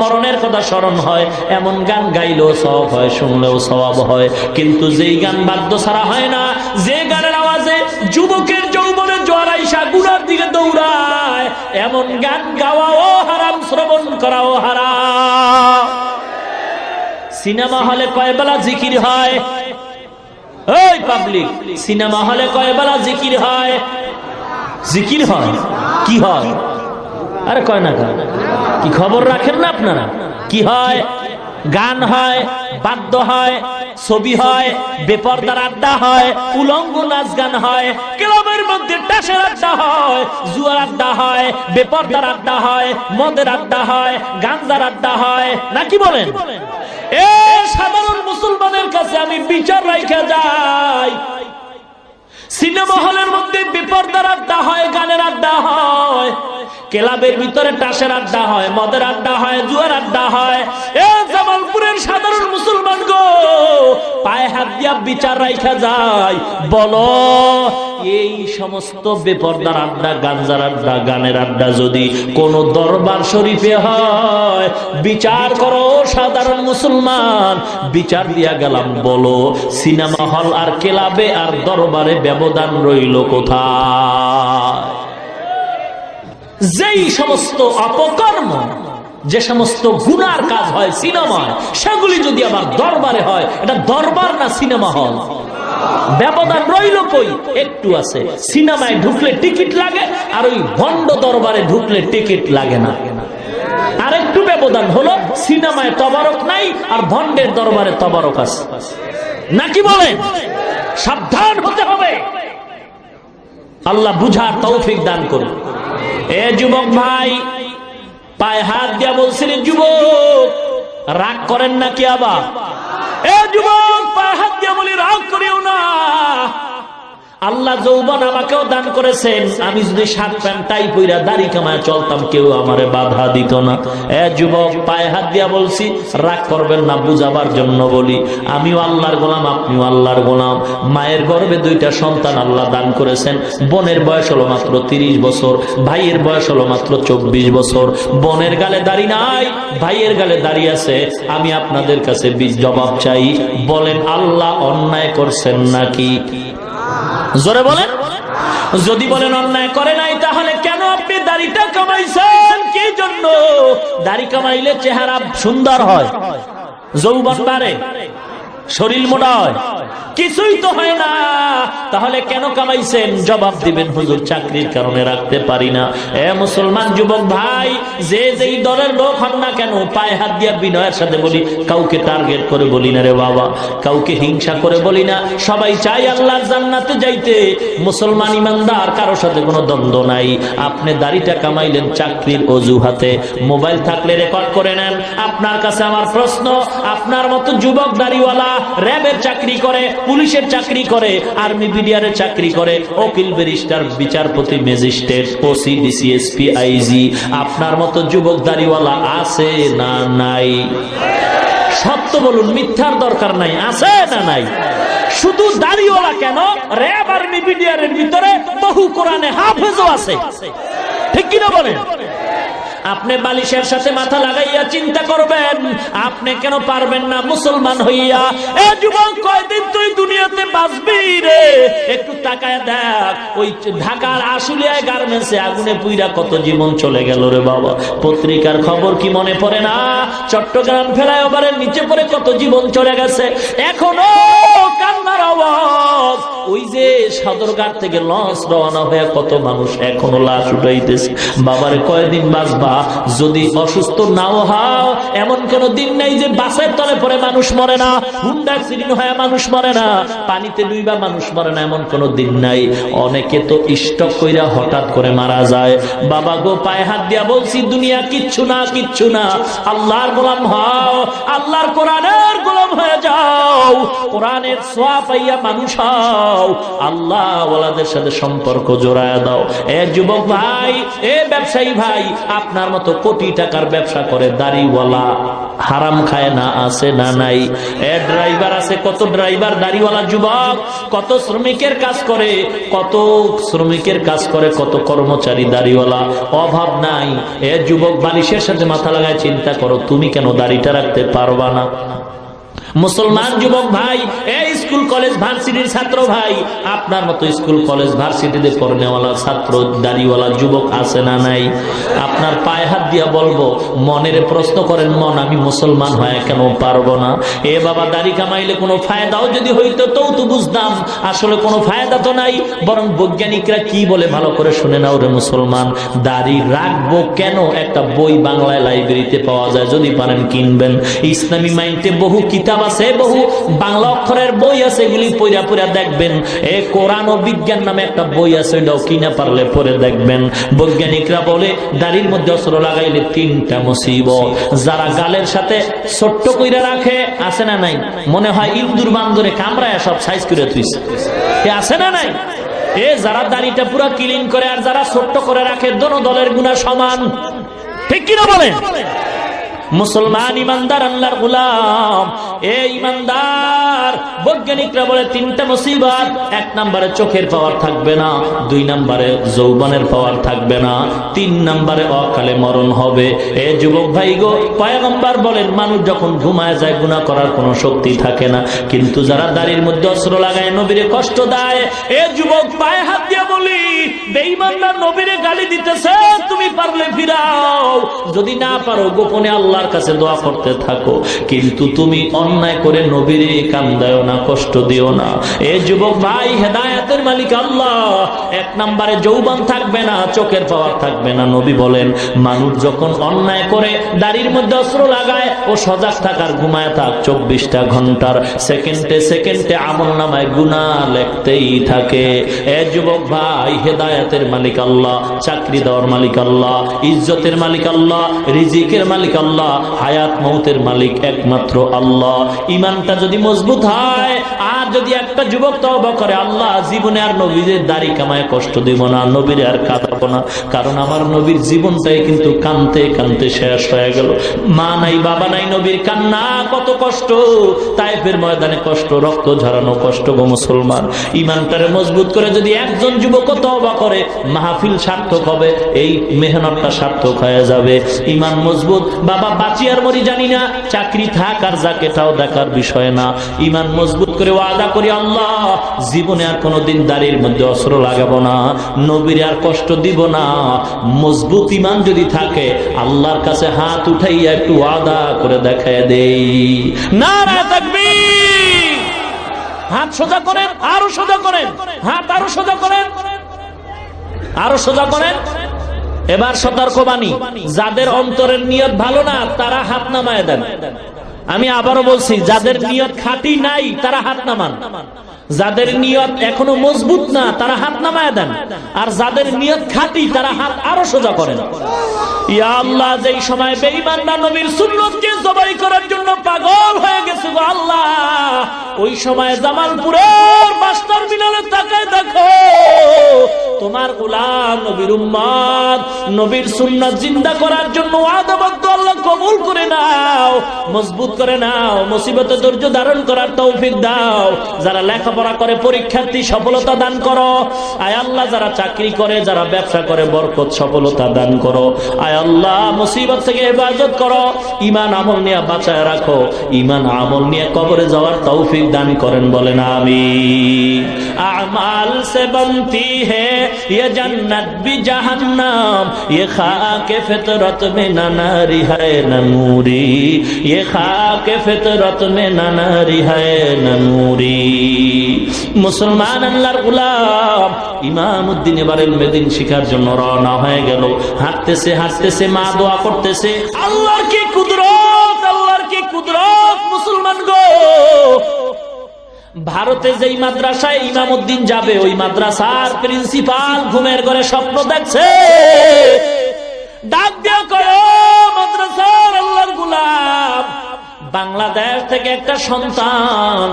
A: মরণের কথা স্মরণ হয়, এমন গান গাইলেও সওয়াব হয়, শুনলেও সওয়াব হয়। কিন্তু যেই গান বাদ্য ছাড়া হয় না, যে গানের আওয়াজে যুবকের যৌবনের জোয়ার আইসা গুনার দিকে দৌড়ায়, এমন গান গাওয়াও হারাম, শ্রবণ করাও হারাম। সিনেমা হলে কয় বেলা জিকির হয়? ওই পাবলিক, সিনেমা হলে কয় বেলা জিকির হয়? জিকির হয়? কি হয়? আরে কয় না, কি খবর রাখেন না আপনারা? কি হয়? গান হয়, বাদ্য হয়, ছবি হয়, বেপরদার আড্ডা হয়, উলঙ্গ নাচ গান হয়, ক্লাবের মধ্যে টাসের আড্ডা হয়, জুয়ার আড্ডা হয়, বেপরদার আড্ডা হয়, মদের আড্ডা হয়, গাঞ্জার আড্ডা হয়, নাকি বলেন? এ সাধারণ মুসলমানের কাছে আমি বিচার রাখা যাই, সিনেমা হলের মধ্যে বেপরদার আড্ডা হয়, গানের আড্ডা হয়, ক্লাবের ভিতরে টাসের আড্ডা হয়, মদের আড্ডা হয়, জুয়ার আড্ডা হয়। এ জামালপুরের সাধারণ মুসলমান গো, পায়ে হাত দিয়া বিচার রাখা যায়, বলো এই সমস্ত বেপরদার আড্ডা, গাঞ্জার আড্ডা, গানের আড্ডা যদি কোন দরবার শরীফে হয়, বিচার করো সাধারণ মুসলমান। বিচার দিয়া গেলাম, বলো সিনেমা হল আর ক্লাবে আর দরবারে ব্যবধান রইল কোথায়? যেই সমস্ত অপকর্ম, যে সমস্ত গুনার কাজ হয় সিনেমায়, সেগুলি যদি আবার দরবারে হয়, এটা দরবার না সিনেমা হল? ব্যবধান রইল কই? একটু আছে। সিনেমায় ঢুকলে টিকিট লাগে, আর ওই ভণ্ড দরবারে ঢুকলে টিকিট লাগে না। আর একটু ব্যবধান হলো, সিনেমায় তবারক নাই আর ভণ্ডের দরবারে তবারক আছে, নাকি বলেন? সাবধান হতে হবে। আল্লাহ বুঝার তৌফিক দান করুন। এ যুবক ভাই, পায়ে হাত দিয়া বলছিলেন, যুবক রাগ করেন নাকি আবার? এ যুবক, পায়ে হাত দিয়া বলি, রাগ করিও না। আল্লাহ যৌবন আমাকেও দান করেছেন। আমি যদি শার্ট প্যান্ট টাই পইরা দাড়ি কামায় চলতাম, কেউ আমারে বাধা দিত না। এ যুবক, পায়ে হাত দিয়া বলছি, রাগ করবেন না, বুঝাবার জন্য বলি। আমিও আল্লাহর গোলাম, আপনিও আল্লাহর গোলাম। মায়ের গর্ভে দুইটা সন্তান আল্লাহ দান করেছেন। বোনের বয়স হলো মাত্র 30 বছর, ভাইয়ের বয়স হলো মাত্র 24 বছর। বোনের গালে দাড়ি নাই, ভাইয়ের গালে দাড়ি আছে। আমি আপনাদের কাছে জবাব চাই, বলেন আল্লাহ অন্যায় করছেন নাকি? জোরে বলেন। যদি বলেন অন্যায় করে নাই, তাহলে কেন আপনি দাড়িটা কামাইছেন? কি জন্য? দাড়ি কামাইলে চেহারা সুন্দর হয়, যৌবন বাড়ে, শরীর মোটা হয়, কিছুই তো হয় না, তাহলে কেন কামাইছেন? জবাব দিবেন, হুজুর চাকরির কারণে রাখতে পারি না। এ মুসলমান যুবক ভাই, যে যেই দলের লোক হন না কেন, পায়ে হাত দিয়া বিনয়ের সাথে বলি, কাউকে টার্গেট করে বলি না রে বাবা, কাউকে হিংসা করে বলি না। সবাই চাই আল্লাহর জান্নাতে যাইতে। মুসলমান ইমানদার, কারো সাথে কোনো দ্বন্দ্ব নাই। আপনি দাড়িটা কামাইলেন চাকরির অজুহাতে, মোবাইল থাকলে রেকর্ড করে নেন। আপনার কাছে আমার প্রশ্ন, আপনার মতো যুবক দাড়িওয়ালা র্যাবের চাকরি করে, পুলিশের চাকরি করে, আর্মি বিডিআরের চাকরি করে, উকিল ব্যারিস্টার বিচারপতি magistrate OC DC SP IG, আপনার মতো যুবক দাড়িওয়ালা আছে না নাই? সত্য বলুন, মিথ্যার দরকার নাই, আছে না নাই? শুধু দাড়িওয়ালা কেন, র্যাব আর্মি বিডিআরের ভিতরে বহু কোরআনে হাফেজও আছে, ঠিক কিনা বলেন? আপনি বালিশের সাথে মাথা লাগাইয়া চিন্তা করবেন, আপনি কেন পারবেন না মুসলমান হইয়া? এ যুবক, কয়দিন তুই দুনিয়াতে বাঁচবি রে? একটু তাকায় দেখ, ওই ঢাকার আশুলিয়ায় গার্মেন্টসে আগুনে পুইরা কত জীবন চলে গেল রে বাবা। পত্রিকার খবর কি মনে পড়ে না? চট্টগ্রাম ফ্লাইওভারের নিচে পড়ে কত জীবন চলে গেছে, এখনো কান্নার আওয়াজ। ওই যে সদরঘাট থেকে লঞ্চ রওনা হয়ে কত মানুষ এখনো লাশ উঠাইতেছে। বাবারে, কয়দিন বাঁচবা? যদি অসুস্থ নাও হও, এমন কোন দিন নাই যে বাসের তলে পড়ে মানুষ মরে না, হুন্ডা অ্যাক্সিডেন্ট হয়ে মানুষ মরে না, পানিতে ডুইবা মানুষ মরে না, এমন কোন দিন নাই। অনেকে তো স্ট্রোক কইরা হঠাৎ করে মারা যায়। বাবা গো, পায়ে হাত দিয়া বলছি, দুনিয়া কিচ্ছু না, কিচ্ছু না। আল্লাহর গোলাম হও, আল্লাহর কোরআনের গোলাম হয়ে যাও, কোরআনের ছোঁয়া পাইয়া মানুষ হও, আল্লাহ ওয়ালাদের সাথে সম্পর্ক জোড়ায় দাও। এ যুবক ভাই, এ ব্যবসায়ী ভাই, আপনার মতো কোটি টাকার ব্যবসা করে দাড়িওয়ালা হারাম খায় না, আছে না নাই? এ ড্রাইভার আছে, কত ড্রাইভার দাড়িওয়ালা যুবক, কত শ্রমিকের কাজ করে, কত শ্রমিকের কাজ করে, কত কর্মচারী দাড়িওয়ালা, অভাব নাই। এ যুবক, বালিশের সাথে মাথা লাগায় চিন্তা করো, তুমি কেন দাড়িটা রাখতে পারবা না? মুসলমান যুবক ভাই, এই স্কুল কলেজ ভার্সিটির ছাত্র ভাই, আপনার মতো স্কুল কলেজ ভার্সিটিতে পড়নেওয়ালা ছাত্র দাড়িওয়ালা যুবক আছে না নাই? আপনার পায়ে হাত দিয়া বলবো, মনের প্রশ্ন করেন, মন আমি মুসলমান হয় কেন পারবো না? এ বাবা, দাড়ি কামাইলে কোনো ফায়দাও যদি হইতো তাও তো বুঝতাম, আসলে কোনো ফায়দা তো নাই। বরং বৈজ্ঞানিকরা কি বলে ভালো করে শুনে নাও রে মুসলমান। দাড়ি রাখবো কেন, একটা বই বাংলায় লাইব্রেরিতে পাওয়া যায়, যদি পারেন কিনবেন। ইসলামী মাইন্ডে বহু কিতাব আছে, বহু বাংলা অক্ষরের বই আছে, এগুলি পড়া পড়া দেখবেন। এ কোরআন ও বিজ্ঞান নামে একটা বই আছে, ওটাও কিনা পারলে পড়ে দেখবেন। বৈজ্ঞানিকরা বলে, দাড়ির মধ্যে অস্ত্র লাগাইলে 3টা মুসিবত। যারা গালের সাথে ছোট্ট কইরা রাখে, আছে না নাই? মনে হয় ইন্দুর বান্দরে কামড়ায় সব সাইজ করে তুইছে, আছে না নাই? এ যারা দাড়িটা পুরা ক্লিন করে আর যারা ছোট্ট করে রাখে, দোনো দলের গুনাহ সমান, ঠিক কিনা বলেন? মুসলমান ইমানদার, আল্লাহর গোলাম, এ ইমানদার, বৈজ্ঞানিকরা বলে 3টা মুসিবত। 1 নম্বরে চোখের পাওয়ার থাকবে না, 2 নম্বরে যৌবনের পাওয়ার থাকবে না, 3 নম্বরে অকালে মরণ হবে। এ যুবক ভাই গো, পয়গম্বর বলেন, মানুষ যখন ঘুমায় যায় গুনাহ করার কোনো শক্তি থাকে না, কিন্তু যারা দাড়ির মধ্যে অস্ত্র লাগায় নবীরে কষ্ট দেয়, এ যুবক পায়ে হাত দিয়ে বলি, বেঈমানরা নবীরে গালি দিতেছে, তুমি পারলে ফিরাও, যদি না পারো গোপনে আল্লাহর কাছে দোয়া করতে থাকো, কিন্তু তুমি অন্যায় করে নবীরে কান্দায়ও না, কষ্ট দিও না। এ যুবক ভাই, হেদায়েতের মালিক আল্লাহ। 1 নম্বরে যৌবন থাকবে না, চোখের পাওয়ার থাকবে না। নবী বলেন, মানুষ যখন অন্যায় করে দাড়ির মধ্যে অস্ত্র লাগায়, ও সজাগ থাকার, ঘুমায় থাক 24টা ঘন্টার, সেকেন্ডে সেকেন্ডে আমলনামায় গুনাহ লিখতেই থাকে। এ যুবক ভাই, হেদায়েতের মালিক আল্লাহ, চাকরি দেওয়ার মালিক আল্লাহ, ইজ্জতের মালিক আল্লাহ, রিজিকের মালিক আল্লাহ, হায়াত মৌতের মালিক একমাত্র আল্লাহ। ইমানটা যদি মজবুত হয়, আর যদি একটা যুবক তওবা করে, আল্লাহ জীবনে আর নবীর দাড়ি কামায় কষ্ট দিব না, নবীর আর কাঁদাবো না, কারণ আমার নবীর জীবনটাই কিন্তু কানতে কানতে শেষ হয়ে গেল। মা নাই, বাবা নাই, নবীর কান্না কত কষ্ট, তায়েফের ময়দানে কষ্ট, রক্ত ঝরানো কষ্ট গো মুসলমান। ইমানটারে মজবুত করে যদি একজন যুবক তওবা করে, মাহফিল সার্থক হবে, এই মেহনতটা সার্থক হয়ে যাবে। ইমান মজবুত, বাবা বাঁচি আর মরি জানি না, চাকরি থাক আর যাক এটাও দেখার বিষয় না। ইমান মজবুত করে ওয়াদা করি, আল্লাহ জীবনে আর কোনোদিন দাড়ির মধ্যে অস্ত্র লাগাবো না, নবীর আর কষ্ট দিব না। মজবুত ইমান যদি থাকে, আল্লাহর কাছে হাত উঠাইয়া একটু ওয়াদা করে দেখায় দেই, নারে তাকবীর। হাত সোজা করেন, আরো সোজা করেন, হাত আরো সোজা করেন, আরো সোজা করেন। এবার সতর্কবাণী, যাদের অন্তরের নিয়ত ভালো না তারা হাত নামায় দেন। আমি আবারও বলছি, যাদের নিয়ত খাঁটি নাই তারা হাত নামান। যাদের নিয়ত এখনো মজবুত না তারা হাত নামায় দেন, আর যাদের নিয়ত খাঁটি তারা হাত আরো সোজা করেন। ইয়া আল্লাহ, যেই সময় বেঈমানরা নবীর সুন্নতকে জবাই করার জন্য পাগল হয়ে গেছে গো আল্লাহ, ওই সময় জামালপুরের বাস টার্মিনালে তাকায় দেখো তোমার গোলাম নবীর উম্মত নবীর সুন্নাত জিন্দা করার জন্য ওয়াদাবদ্ধ। আল্লাহ কবুল করে নাও, মজবুত করে নাও, মুসিবতে ধৈর্য ধারণ করার তৌফিক দাও। যারা লেখাপড়া করে পরীক্ষার্থী সফলতা দান করো আয় আল্লাহ, যারা চাকরি করে, যারা ব্যবসা করে বরকত সফলতা দান করো আয় আল্লাহ, মুসিবত থেকে হেফাজত করো, ইমান আমল নিয়ে বাঁচায় রাখো, ইমান আমল নিয়ে কবরে যাওয়ার তৌফিক দান করেন, বলেন আমিন। আমাল সে বনতি হে ये जन्नत भी जहन्नम, ये खाके फितरत में न नारी है न नूरी, ये खाके फितरत में न नारी है न नूरी। মুসলমান আল্লাহর গোলাম ইমামউদ্দিন এবার ইলমেদিন শিখার জন্য রওনা হয়ে গেল। হাঁটতেছে হাঁটতেছে মা দোয়া করতেছে, আল্লাহর কি কুদরত, আল্লাহর কি কুদরত। মুসলমান গো, ভারতে যেই মাদ্রাসায় ইমামউদ্দিন যাবে ওই মাদ্রাসার প্রিন্সিপাল ঘুমের ঘরে স্বপ্ন দেখছে, ডাক দিয়ে কয় মাদ্রাসার আল্লাহর গোলাম, বাংলাদেশ থেকে একটা সন্তান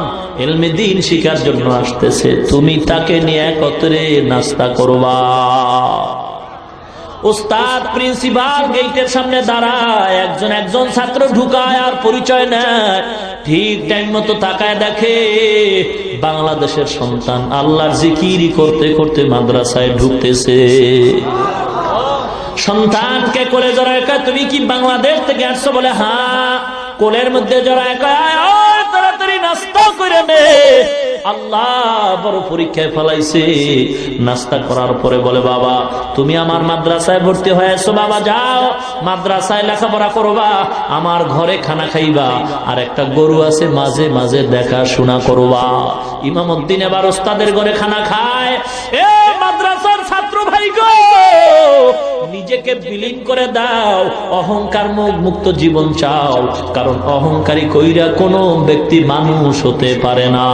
A: ইলমে দ্বীন শিখার জন্য আসতেছে, তুমি তাকে নিয়ে একত্রে নাস্তা করবা। উস্তাদ প্রিন্সিপাল গেটের সামনে দাঁড়ায়, একজন ছাত্র ঢুকায় আর পরিচয় নেয়। ঠিক টাইম মতো তাকায় দেখে বাংলাদেশের সন্তান আল্লাহর জিকিরি করতে করতে মাদ্রাসায় ঢুকতেছে। সন্তানকে কোলে জড়ায় কয়, তুমি কি বাংলাদেশ থেকে আসছো? বলে হ্যাঁ। কোলের মধ্যে জড়ায় কয়, তাড়াতাড়ি নাস্তা করে নে, আল্লাহ বড় পরীক্ষায় ফেলাইছে। নাস্তা করার পরে বলে, বাবা তুমি আমার মাদ্রাসায় ভর্তি হয়েছো, বাবা যাও মাদ্রাসায় লেখাপড়া করবা, আমার ঘরে খানা খাইবা, আর একটা গরু আছে মাঝে মাঝে দেখাশোনা করবা। ইমামউদ্দিন এবার ওস্তাদের ঘরে খানা খায়। এ মাদ্রাসার ছাত্র ভাই গো, নিজেকে বিলীন করে দাও, অহংকার মুক্ত জীবন চাও, কারণ অহংকারী কইরা কোনো ব্যক্তি মানুষ হতে পারে না।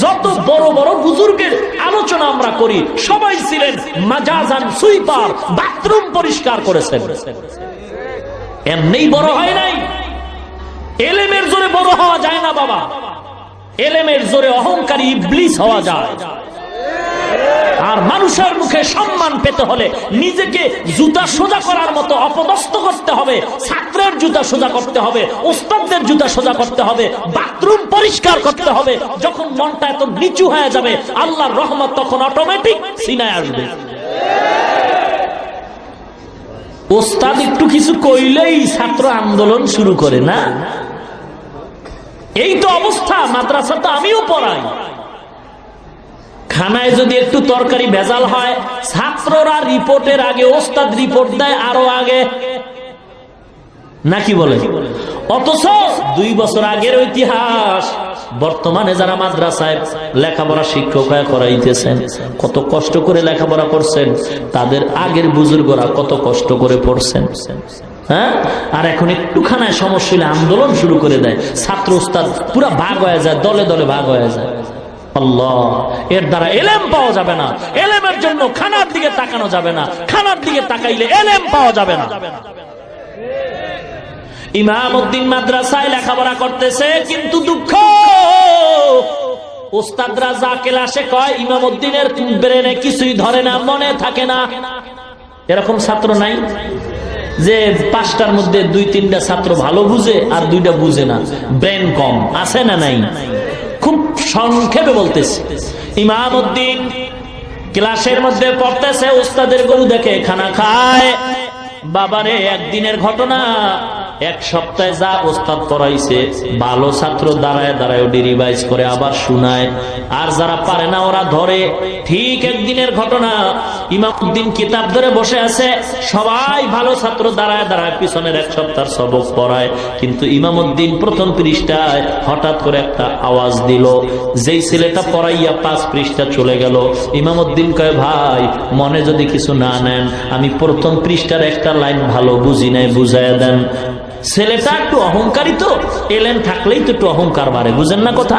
A: যত বড় বড় বুজুর্গের আলোচনা আমরা করি, সবাই ছিলেন মাজাজান সুইপার, বাথরুম পরিষ্কার করেছেন, এমনি বড় হয় নাই। এলেমের জোরে বড় হওয়া যায় না বাবা, এলেমের জোরে অহংকারী ইবলিস হওয়া যায়। আর মানুষের মুখে সম্মান পেতে হলে নিজেকে জুতা সোজা করার মতো অপদস্থ করতে হবে, ছাত্রের জুতা সোজা করতে হবে, ওস্তাদদের জুতা সোজা করতে হবে, বাথরুম পরিষ্কার করতে হবে। যখন মনটা এত নিচু হয়ে যাবে, আল্লাহর রহমত তখন অটোমেটিক সিনায় আসবে। ওস্তাদ একটু কিছু কইলেই ছাত্র আন্দোলন শুরু করে না, এই তো অবস্থা। মাদ্রাসা তো আমিও পড়াই, খানায় যদি একটু তরকারি ভেজাল হয়, ছাত্ররা রিপোর্টের আগে ওস্তাদ রিপোর্ট দেয় আরো আগে, নাকি বলে? অথচ 2 বছর আগের ইতিহাস বর্তমানে যারা মাদ্রাসায় লেখাপড়া শিক্ষক হয়ে করাইতেছেন, কত কষ্ট করে লেখাপড়া করছেন, তাদের আগের বুজুর্গরা কত কষ্ট করে পড়ছেন। হ্যাঁ, আর এখন একটু খানায় সমস্যা হলে আন্দোলন শুরু করে দেয়, ছাত্র ওস্তাদ পুরা ভাগ হয়ে যায়, দলে দলে ভাগ হয়ে যায়। আল্লাহ, এর দ্বারা এলেম পাওয়া যাবে না। এলেমের জন্য খানার দিকে তাকানো যাবে না, খানার দিকে তাকাইলে এলেম পাওয়া যাবে না। ইমামউদ্দিন মাদ্রাসায় লেখাপড়া করতেছে, কিন্তু দুঃখ, ওস্তাদরা যা ক্লাসে কয় ইমামউদ্দিনের ব্রেনে কিছুই ধরে না, মনে থাকে না। এরকম ছাত্র নাই যে 5টার মধ্যে 2-3টা ছাত্র ভালো বুঝে আর 2টা বুঝে না? ব্রেন কম আছে না নাই? খুব সংক্ষেপে বলতেছি, ইমামউদ্দিন ক্লাসের মধ্যে পড়তেছে, ওস্তাদের গরু দেখে খানা খায়। বাবারে, একদিনের ঘটনা, এক সপ্তাহে যা ওস্তাদ পড়াইছে ভালো ছাত্র দাঁড়ায় দাঁড়ায় রিভাইজ করে আবার শুনায়, আর যারা পারে না ওরা ধরে। ঠিক একদিনের ঘটনা, ইমামউদ্দিন কিতাব ধরে বসে আছে, সবাই ভালো ছাত্র দাঁড়ায় দাঁড়ায় পিছনের এক সপ্তাহ সবক পড়ায়, কিন্তু ইমামউদ্দিন প্রথম পৃষ্ঠায় হঠাৎ করে একটা আওয়াজ দিল। যেই ছেলেটা পড়াইয়া 5 পৃষ্ঠা চলে গেল, ইমামউদ্দিন কয়, ভাই মনে যদি কিছু না নেন, আমি প্রথম পৃষ্ঠার একটা লাইন ভালো বুঝি নাই, বুঝাইয়া দেন। ছেলেটা একটু অহংকারী, তো এলেন থাকলেই তো একটু অহংকার বাড়ে, বুঝেন না কথা?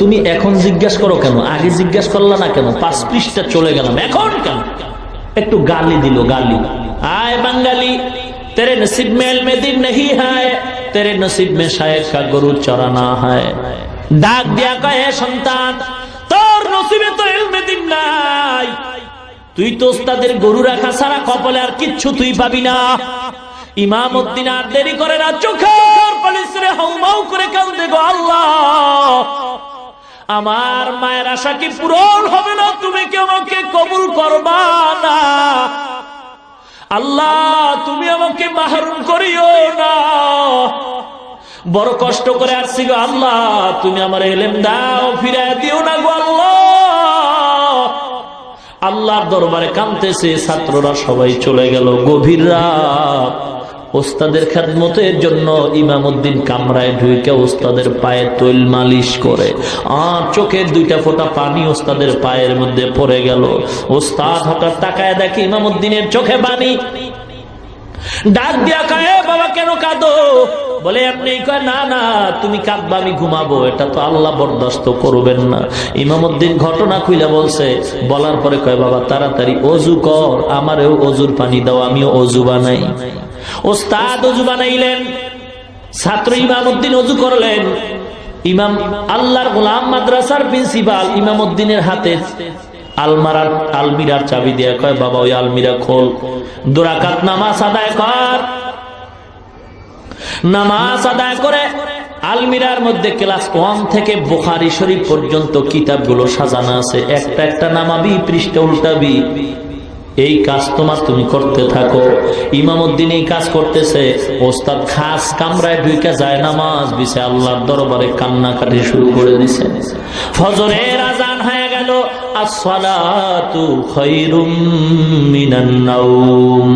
A: তুমি এখন জিজ্ঞাসা করো কেন, আগে জিজ্ঞাসা করলা না কেন? 5 পৃষ্ঠা চলে গেলাম, এখন কেন? একটু গালি দিল, গালি। আয় বাঙালি, तेरे नसीब में इल्म दीन नहीं है, तेरे नसीब में शायद का गरु चराना है। डाक दिया कहे সন্তান, তোর নসিবে তো ইলমে দিন নাই, তুই তো ওস্তাদের গরু রাখা ছাড়া কপালে আর কিচ্ছু তুই পাবি না। ইমামউদ্দিন আর দেরি করে না, চোখের পানি ছেড়ে হাউমাউ করে কাঁদে, গো আল্লাহ, আমার মায়ের আশা কি পূরণ হবে না? তুমি কি আমাকে কবুল করবা না? আল্লাহ, তুমি আমাকে মাহরুম করিও না। বড় কষ্ট করে আসছি গো আল্লাহ, তুমি আমার ইলম দাও, ফিরায় দিও না গো আল্লাহ। আল্লাহর দরবারে কাঁদতেছে, ছাত্ররা সবাই চলে গেল। গভীর রাত, ওস্তাদের খেদমতের জন্য ইমামউদ্দিন কামরায় ঢুকে ওস্তাদের পায়ে তৈল মালিশ করে, আর চোখের 2টা ফোঁটা পানি ওস্তাদের পায়ের মধ্যে পড়ে গেল। ওস্তাদ হঠাৎ তাকায় দেখে ইমামউদ্দিনের চোখে পানি। ডাক দিয়া কয়, বাবা কেন কাঁদো? বলে আপনি কয়, না না তুমি কাঁদবা, আমি ঘুমাবো, এটা তো আল্লাহ বরদাস্ত করবেন না। ইমামউদ্দিন ঘটনা খুইলা বলছে, বলার পরে কয়, বাবা তাড়াতাড়ি অজু কর, আমারেও অজুর পানি দাও, আমিও অজু বানাই। ওস্তাদ অজু বানাইলেন, ছাত্র ইমামউদ্দিন অজু করলেন। ইমাম আল্লাহর গোলাম মাদ্রাসার প্রিন্সিপাল ইমামউদ্দিনের হাতে আলমিরার চাবি দিয়ে কয়, বাবা ওই আলমিরা খোল, 2 রাকাত নামাজ আদায় কর। নামাজ আদায় করে আলমিরার মধ্যে ক্লাস 1 থেকে বুখারী শরীফ পর্যন্ত কিতাবগুলো সাজানো আছে, একটা একটা নামাবি, পৃষ্ঠা উল্টাবি, এই কাজ তুমি করতে থাকো। ইমামউদ্দিন এই কাজ করতেছে, ওস্তাদ খাস কামরায় ঢুকে যায়, নামাজ বিছে আল্লাহর দরবারে কান্নাকাটি শুরু করে দিছে। ফজরের আজান হয়ে গেল, আসসালাতু খায়রুম মিনান নাওম,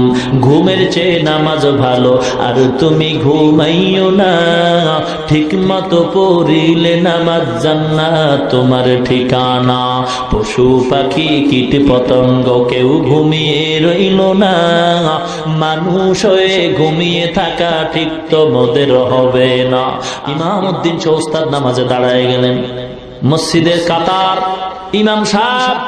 A: ঘুমের চেয়ে নামাজ ভালো, আর তুমি ঘুমাইও না, ঠিক মতো পড়িলে নামাজ জান্নাত তোমার ঠিকানা। পশু পাখি কীট পতঙ্গ কেউ ঘুমিয়ে রইল না, মানুষ হয়ে ঘুমিয়ে থাকা ঠিক তো মোদের হবে না। ইমামউদ্দিন ওস্তাদ নামাজে দাঁড়ায় গেলেন। মসজিদের কাতার, ইমাম সাহেব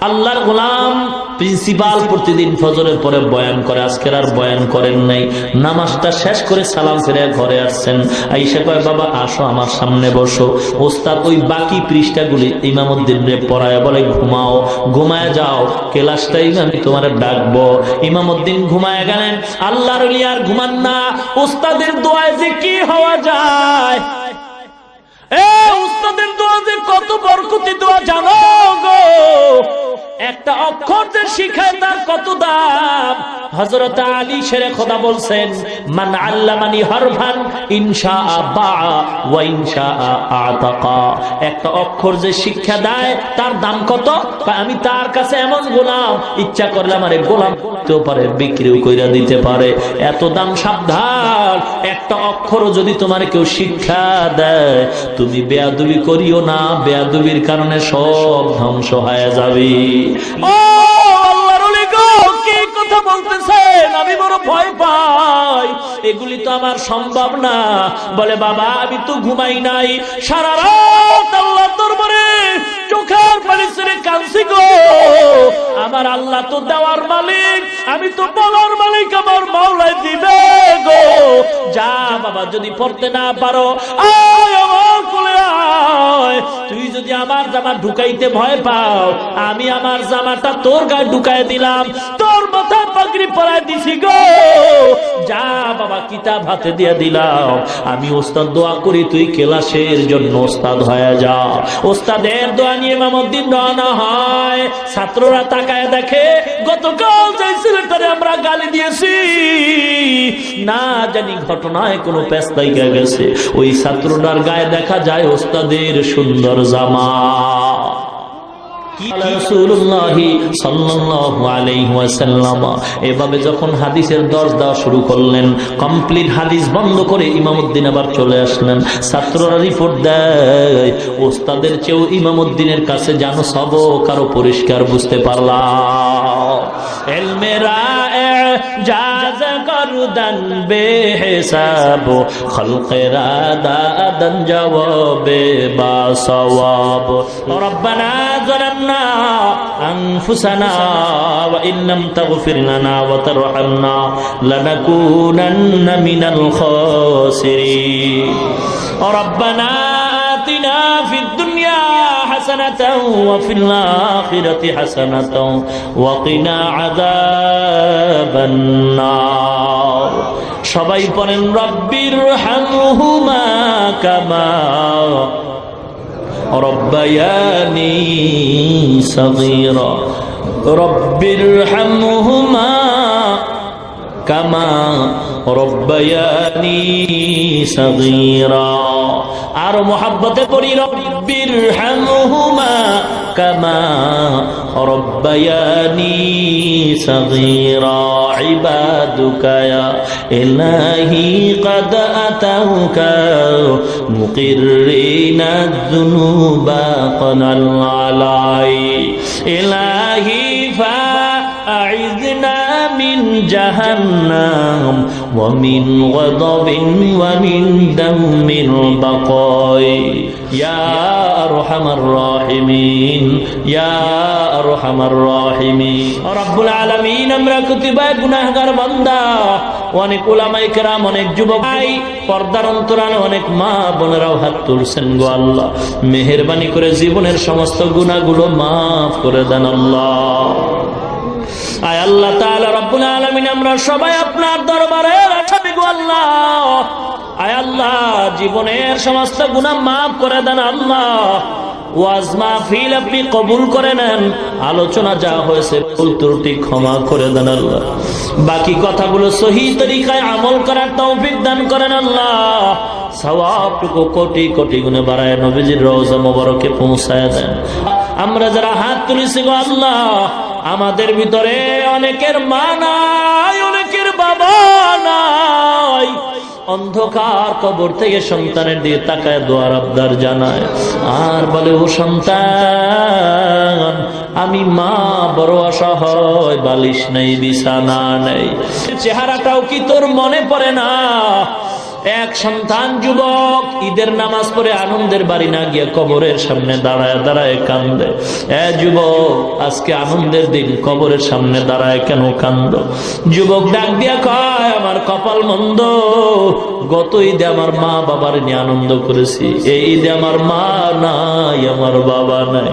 A: আল্লাহর গোলাম প্রিন্সিপাল প্রতিদিন ফজরের পরে বয়ান করে, আজকের আর বয়ান করেন নাই। নামাজটা শেষ করে সালাম ফিরে ঘরে আসছেন। আইসা কয়, বাবা আসো আমার সামনে বসো। ওস্তাদ ওই বাকি পৃষ্ঠাগুলি ইমামউদ্দিনরে পড়ায় বলে, ঘুমাও, ঘুমায় যাও, ক্লাসটাই আমি তোমার ডাকবো। ইমামউদ্দিন ঘুমায় গেলেন। আল্লাহর ওলি আর ঘুমান না। ওস্তাদের দোয়ায় যে কি হওয়া যায়, উস্তাদের দোয়া যে কত বরকতি দোয়া জানো গো। একটা অক্ষর যে শিখায় তার কত দাম। হযরত আলী শেরে খোদা বলছেন, মান আল্লামানি হরফান ইনশাআ বাআ ওয়া ইনশাআ আতাকা। একটা অক্ষর যে শিক্ষা দেয় তার দাম কত? আমি তার কাছে এমন গোলাম, ইচ্ছা করলে আমারে গোলাম করতেও পারে, বিক্রিও কইরা দিতে পারে, এত দাম। সাবধান, একটা অক্ষরও যদি তোমার কেউ শিক্ষা দেয়, তুমি বেয়াদবি করিও না, বেয়াদবির কারণে সব ধ্বংস হয়ে যাবে। ও আল্লাহর ওলি গো, কি কথা বলতেছেন? আমি বড় ভয় পাই, এগুলি তো আমার সম্ভব না। বলে, বাবা আমি তো ঘুমাই নাই, সারা রাত আল্লাহর দরবারে চোখের পানি ছেড়ে কাঁদছি গো। আমার আল্লাহ তো দেওয়ার মালিক, আমি তো বলার মালিক, আমার মাওলাই দিবে গো। যা বাবা, যদি পড়তে না পারো আয় আমার কোলে আয়। তুই যদি আমার জামা ঢুকাইতে ভয় পাও, আমি আমার জামাটা তোর গায়ে ঢুকাই দিলাম, তোর তোর মাথায় পাগড়ি পরায় দিছি গো, যা বাবা কিতাব হাতে দিয়ে দিলাম, আমি ওস্তাদ দোয়া করি তুই ক্লাসের জন্য ওস্তাদ হয়ে যা। ওস্তাদের দোয়া নিয়ে ইমামউদ্দিন রওনা হয়। ছাত্ররা তাকায় দেখে গতকাল যে ছেলেটারে আমরা গালি দিয়েছি না জানি ঘটনায় কোনো পেস্তাই গেছে, ওই ছাত্রটার গায়ে দেখা যায় ওস্তাদের সুন্দর জামা। এভাবে যখন হাদিসের দর্শ দেওয়া শুরু করলেন, কমপ্লিট হাদিস বন্ধ করে ইমামউদ্দিন আবার চলে আসলেন। ছাত্ররা রিপোর্ট দেয় ওস্তাদের চেয়েও ইমামউদ্দিনের কাছে জানো সবক আরো পরিষ্কার বুঝতে পারলাম। এলমেরা জাজ করদান বেহিসাব, খলকেরা দাদান জওয়াবে বা সওয়াব। রব্বানা যালামনা আনফুসানা ওয়া ইন লাম তাগফির লানা ওয়া তারহামনা লানাকুনান্না মিনাল খাসিরিন। রব্বানা আতিনা ফিদ দুনিয়া হাসানাতাও ওয়া ফিল আখিরাতি হাসানাতাও ওয়া কিনা আযাবান নার। সবাই পড়েন রব্বির হামহুমা কামা রব্বায়ানি সগীরা, রব্বির হামহুমা কামা রব্বায়ানি সগীরা। আর মোহাব্বতে পড়ি রব্বির হামহুমা কামা রব্বায়ানি সগীরা। ইবাদুকা ইয়া ইলাহি ক্বাদ আতাউকা মুকিররিনা যুনুবা ক্বানাল আলাই। ইলাহি فأعذنا من جهنم ومن غضب ومن دم البقاء يا أرحم الراحمين يا أرحم الراحمين। رب العالمين আমরা কুতিবা গুনাহগার বান্দা, অনেক উলামায়ে কেরাম, অনেক যুবক ভাই, পর্দার অন্তরালে অনেক মা বোনেরাও হাত তুলছেন গো আল্লাহ, মেহেরবানি করে জীবনের সমস্ত গুনাহগুলো মাফ করে দেন আল্লাহ। আয় আল্লাহ তাআলা রব্বুল আলামিন আমরা সবাই আপনার দরবারে আসামি গো আল্লাহ। আয় আল্লাহ জীবনের সমস্ত গুনাহ মাফ করে দেন আল্লাহ। ওয়াজ মাহফিল আপনি কবুল করে নেন, আলোচনা যা হয়েছে ভুল ত্রুটি ক্ষমা করে দেন আল্লাহ। বাকি কথাগুলো সহি তরিকায় আমল করার তৌফিক দান করেন আল্লাহ। সওয়াবটুকু কোটি কোটি গুণে বাড়ায় নবীজির রওজা মোবারকে পৌঁছায় দেন। আমরা যারা হাত তুলেছি গো আল্লাহ, আমাদের ভিতরে অনেকের মা নাই, অনেকের বাবা নাই, অন্ধকার কবর থেকে সন্তানের দিয়ে তাকায় দোয়ার আবদার জানায় আর বলে ও সন্তান আমি মা বড় অসহায়, বালিশ নেই বিছানা নেই। চেহারাটাও কি তোর মনে পড়ে না? এক সন্তান যুবক ঈদের নামাজ পড়ে আনন্দের বাড়ি না গিয়ে কবরের সামনে দাঁড়ায় দাঁড়ায় কান্দে। যুবক আজকে আনন্দের দিন, কবরের সামনে দাঁড়ায় কেন কান্দ? যুবক ডাক দিয়া কয় আমার কপাল মন্দ, গত ঈদে আমার মা বাবার নিয়ে আনন্দ করেছি, এই ঈদে আমার মা নাই, আমার বাবা নাই।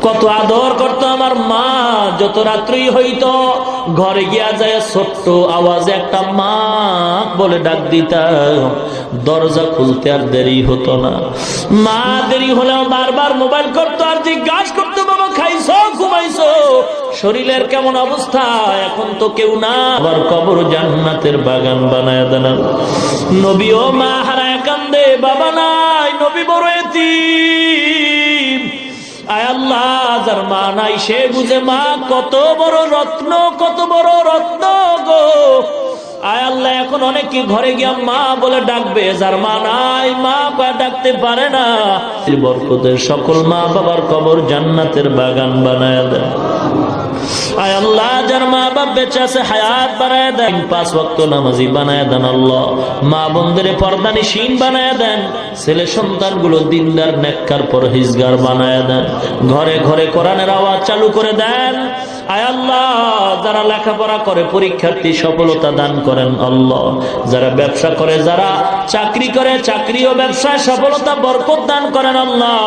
A: কত আদর করতো আমার মা, যত রাত্রি হইতো ঘরে গিয়া যায় ছোট্ট আওয়াজে একটা মা বলে ডাক দিতাম, দরজা খুলতে আর দেরি হতো না। মা দেরি হলেও বারবার মোবাইল করতো আর জিজ্ঞাসা করতো বাবা খাইছো ঘুমাইছো, শরীরের কেমন অবস্থা? এখন তো কেউ না, আবার কবর জান্নাতের বাগান বানায় দেন। নবীও মা হারায় কান্দে, বাবা নাই, নবী বড় এতিম। আয় আল্লাহ যার মা নাই সে বুঝে মা কত বড় রত্ন, কত বড় রত্ন গো। আয় আল্লাহ এখন অনেকে ঘরে গিয়া মা বলে ডাকবে, যার মা নাই মা ডাকতে পারে না। বরকতের সকল মা বাবার কবর জান্নাতের বাগান বানায় দেন। আয় আল্লাহ যার মা বাপ বেঁচে আছে হায়াত বানায় দেন, 5 ওয়াক্ত নামাজি বানায় দেন আল্লাহ। মা বোনদের পর্দানিশীন বানায় দেন, ছেলে সন্তান গুলো দিনদার নেককার পরহেজগার বানায় দেন, ঘরে ঘরে কোরআনের আওয়াজ চালু করে দেন। আয় আল্লাহ যারা লেখাপড়া করে পরীক্ষার্থী সফলতা দান করেন আল্লাহ, যারা ব্যবসা করে, যারা চাকরি করে চাকরি ও ব্যবসায় সফলতা বরকত দান করেন আল্লাহ।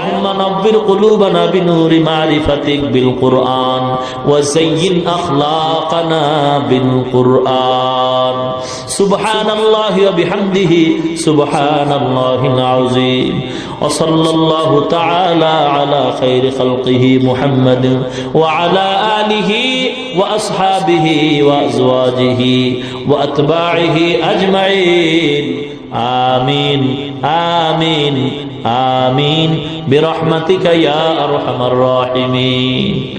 A: اللهم نور قلوبنا بنور معرفتك بالقرآن وزين أخلاقنا بالقرآن سبحان الله وبحمده سبحان الله العظيم وصلى الله تعالى على خير خلقه محمد وعلى آله وأصحابه وأزواجه وأتباعه أجمعين آمين آمين آمين برحمتك يا أرحم الراحمين